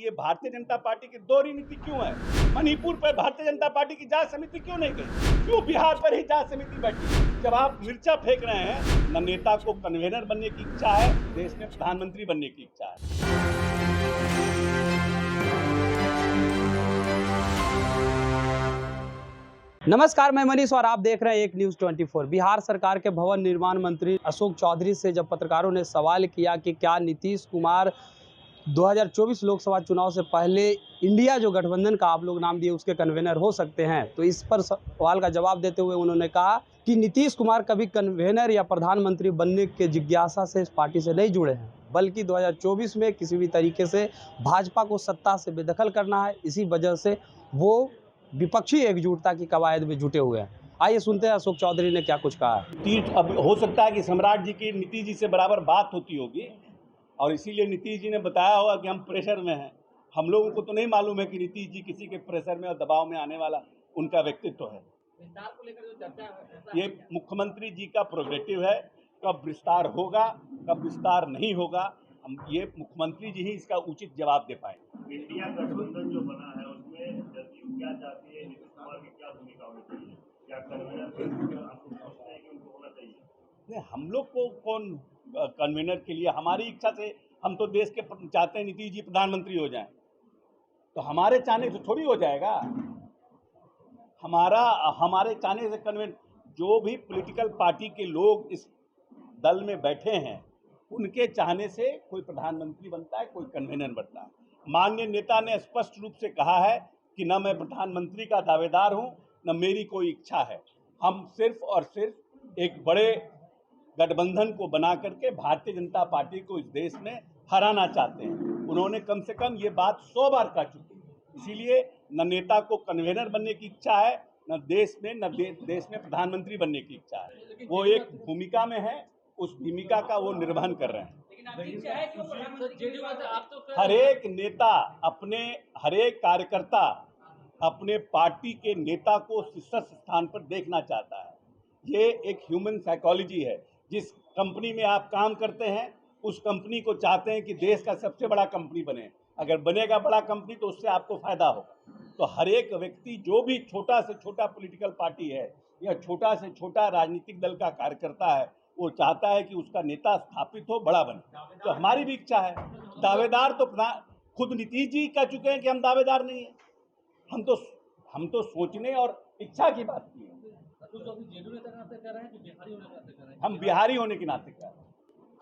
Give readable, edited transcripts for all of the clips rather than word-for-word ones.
कि ये भारतीय जनता पार्टी की दोहरी नीति क्यों है। मणिपुर पर भारतीय जनता पार्टी की जांच समिति क्यों नहीं गई, क्यों बिहार पर ही जांच समिति बैठी। जब आप मिर्चा फेंक रहे हैं, न नेता को कन्वेनर बनने की इच्छा है, देश में प्रधानमंत्री बनने की इच्छा है। नमस्कार, मैं मनीष और आप देख रहे हैं एक न्यूज़ 24। बिहार सरकार के भवन निर्माण मंत्री अशोक चौधरी से जब पत्रकारों ने सवाल किया कि क्या नीतीश कुमार 2024 लोकसभा चुनाव से पहले इंडिया जो गठबंधन का आप लोग नाम दिए उसके कन्वेनर हो सकते हैं, तो इस पर सवाल का जवाब देते हुए उन्होंने कहा कि नीतीश कुमार कभी कन्वेनर या प्रधानमंत्री बनने के जिज्ञासा से इस पार्टी से नहीं जुड़े हैं, बल्कि 2024 में किसी भी तरीके से भाजपा को सत्ता से बेदखल करना है। इसी वजह से वो विपक्षी एकजुटता की कवायद में जुटे हुए हैं। आइए सुनते हैं अशोक चौधरी ने क्या कुछ कहा है। अब हो सकता है कि सम्राट जी की नीतीश जी से बराबर बात होती होगी और इसीलिए नीतीश जी ने बताया होगा कि हम प्रेशर में हैं। हम लोगों को तो नहीं मालूम है कि नीतीश जी किसी के प्रेशर में और दबाव में आने वाला उनका व्यक्तित्व है। विस्तार को लेकर जो चर्चा है, ये मुख्यमंत्री जी का प्रोग्रेटिव है। कब विस्तार होगा, कब विस्तार नहीं होगा, हम ये मुख्यमंत्री जी ही इसका उचित जवाब दे पाएंगे। इंडिया गठबंधन जो बना है उसमें जदयू क्या चाहती है, नीतीश कुमार की क्या भूमिका होनी चाहिए, क्या कन्वेनर आप सोचते हैं कि उनको होना चाहिए? नहीं, हम लोग को कौन कन्वेनर के लिए, हमारी इच्छा से हम तो देश के चाहते हैं नीतीश जी प्रधानमंत्री हो जाएं, तो हमारे चाहने से थोड़ी हो जाएगा। हमारे चाहने से कन्वेनर, जो भी पॉलिटिकल पार्टी के लोग इस दल में बैठे हैं उनके चाहने से कोई प्रधानमंत्री बनता है, कोई कन्वेनर बनता है। माननीय नेता ने स्पष्ट रूप से कहा है कि न मैं प्रधानमंत्री का दावेदार हूं, न मेरी कोई इच्छा है। हम सिर्फ और सिर्फ एक बड़े गठबंधन को बना करके भारतीय जनता पार्टी को इस देश में हराना चाहते हैं। उन्होंने कम से कम ये बात 100 बार कह चुके हैं। इसीलिए न नेता को कन्वेनर बनने की इच्छा है, न देश में प्रधानमंत्री बनने की इच्छा है। वो एक भूमिका में है, उस भूमिका का वो निर्वहन कर रहे हैं। हर एक नेता हर एक कार्यकर्ता अपने पार्टी के नेता को शीर्ष स्थान पर देखना चाहता है। ये एक ह्यूमन साइकोलॉजी है। जिस कंपनी में आप काम करते हैं उस कंपनी को चाहते हैं कि देश का सबसे बड़ा कंपनी बने। अगर बनेगा बड़ा कंपनी तो उससे आपको फायदा होगा। तो हर एक व्यक्ति, जो भी छोटा से छोटा पॉलिटिकल पार्टी है या छोटा से छोटा राजनीतिक दल का कार्यकर्ता है, वो चाहता है कि उसका नेता स्थापित हो, बड़ा बने। तो हमारी भी इच्छा है। दावेदार तो खुद नीतीश जी कह चुके हैं कि हम दावेदार नहीं हैं। हम तो सोचने और इच्छा की बात की है। हम बिहारी होने के नाते कह रहे हैं।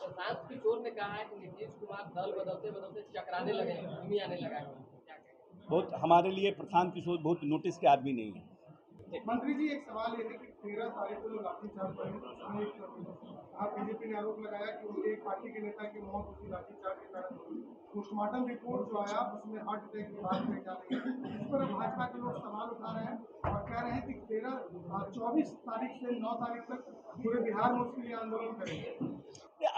प्रशांत किशोर ने कहा है कि नीतीश कुमार दल बदलते बदलते चकराने लगे, भूमि आने लगा है। बहुत हमारे लिए प्रशांत किशोर बहुत नोटिस के आदमी नहीं है। मंत्री जी, एक सवाल ये है कि 13 तारीख को जो लाठीचार्ज हुआ उसमें आप बीजेपी ने आरोप लगाया कि उनके एक पार्टी के नेता की मौत उसी लाठीचार्ज के कारण हुई। पोस्टमार्टम रिपोर्ट जो आया उसमें हार्ट अटैक की बात कही जा रही है। इस पर भाजपा के लोग सवाल उठा रहे हैं और कह रहे हैं कि 24 तारीख से 9 तारीख तक पूरे बिहार में उसके लिए आंदोलन करेंगे।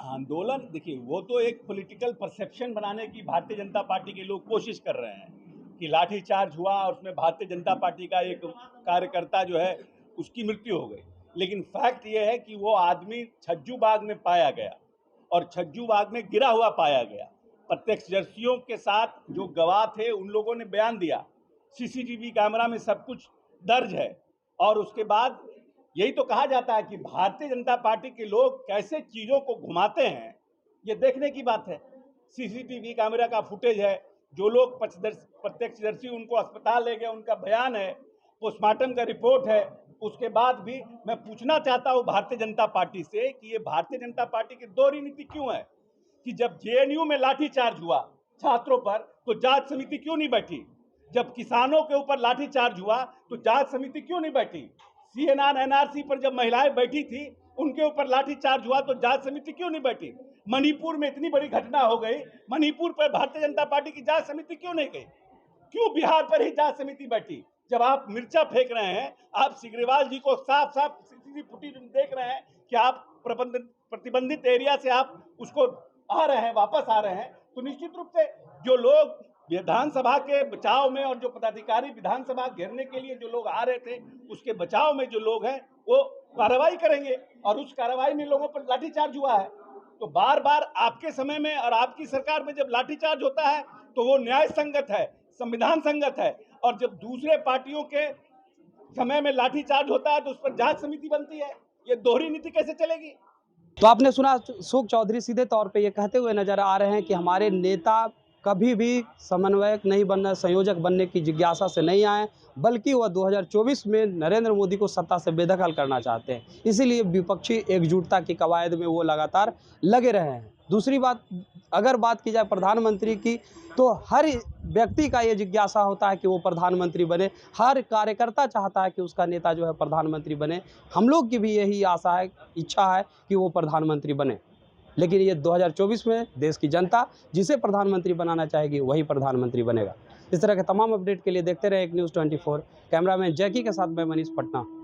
आंदोलन, देखिए, वो तो एक पॉलिटिकल परसेप्शन बनाने की भारतीय जनता पार्टी के लोग कोशिश कर रहे हैं कि लाठीचार्ज हुआ और उसमें भारतीय जनता पार्टी का एक कार्यकर्ता जो है उसकी मृत्यु हो गई। लेकिन फैक्ट ये है कि वो आदमी छज्जू बाग में पाया गया और छज्जू बाग में गिरा हुआ पाया गया। प्रत्यक्षदर्शियों के साथ जो गवाह थे उन लोगों ने बयान दिया, सीसीटीवी कैमरा में सब कुछ दर्ज है। और उसके बाद यही तो कहा जाता है कि भारतीय जनता पार्टी के लोग कैसे चीज़ों को घुमाते हैं, ये देखने की बात है। सीसीटीवी कैमरा का फुटेज है, जो लोग प्रत्यक्षदर्शी उनको अस्पताल ले गए उनका बयान है, पोस्टमार्टम का रिपोर्ट है। उसके बाद भी मैं पूछना चाहता हूँ भारतीय जनता पार्टी से कि ये भारतीय जनता पार्टी की दोहरी नीति क्यों है कि जब जेएनयू में लाठीचार्ज हुआ छात्रों पर तो जांच समिति क्यों नहीं बैठी, जब किसानों के ऊपर लाठीचार्ज हुआ तो जांच समिति क्यों नहीं बैठी, सीएनआर एनआरसी पर जब महिलाएं बैठी थी उनके ऊपर लाठीचार्ज हुआ तो जांच समिति क्यों नहीं बैठी, मणिपुर में इतनी बड़ी घटना हो गई, मणिपुर पर भारतीय जनता पार्टी की जांच समिति क्यों नहीं गई, क्यों बिहार पर ही जांच समिति बैठी। जब आप मिर्चा फेंक रहे हैं, आप सिग्रीवाल जी को साफ साफ सीसीटीवी फुटेज देख रहे हैं कि आप प्रतिबंधित एरिया से आप उसको आ रहे हैं, वापस आ रहे हैं, तो निश्चित रूप से जो लोग विधानसभा के बचाव में और जो पदाधिकारी विधानसभा घेरने के लिए जो लोग आ रहे थे उसके बचाव में जो लोग हैं वो कार्रवाई करेंगे और उस कार्रवाई में लोगों पर लाठीचार्ज हुआ है। तो बार बार आपके समय में और आपकी सरकार में जब लाठीचार्ज होता है तो वो न्याय संगत है, संविधान संगत है, और जब दूसरे पार्टियों के समय में लाठीचार्ज होता है तो उस पर जांच समिति बनती है। ये दोहरी नीति कैसे चलेगी? तो आपने सुना अशोक चौधरी सीधे तौर पे ये कहते हुए नजर आ रहे हैं कि हमारे नेता कभी भी समन्वयक नहीं बनना, संयोजक बनने की जिज्ञासा से नहीं आए, बल्कि वह 2024 में नरेंद्र मोदी को सत्ता से बेदखल करना चाहते हैं। इसीलिए विपक्षी एकजुटता की कवायद में वो लगातार लगे रहे हैं। दूसरी बात, अगर बात की जाए प्रधानमंत्री की, तो हर व्यक्ति का ये जिज्ञासा होता है कि वो प्रधानमंत्री बने, हर कार्यकर्ता चाहता है कि उसका नेता जो है प्रधानमंत्री बने। हम लोग की भी यही आशा है, इच्छा है कि वो प्रधानमंत्री बने। लेकिन ये 2024 में देश की जनता जिसे प्रधानमंत्री बनाना चाहेगी वही प्रधानमंत्री बनेगा। इस तरह के तमाम अपडेट के लिए देखते रहे एक न्यूज़ 24। कैमरामैन जैकी के साथ मैं मनीष, पटना।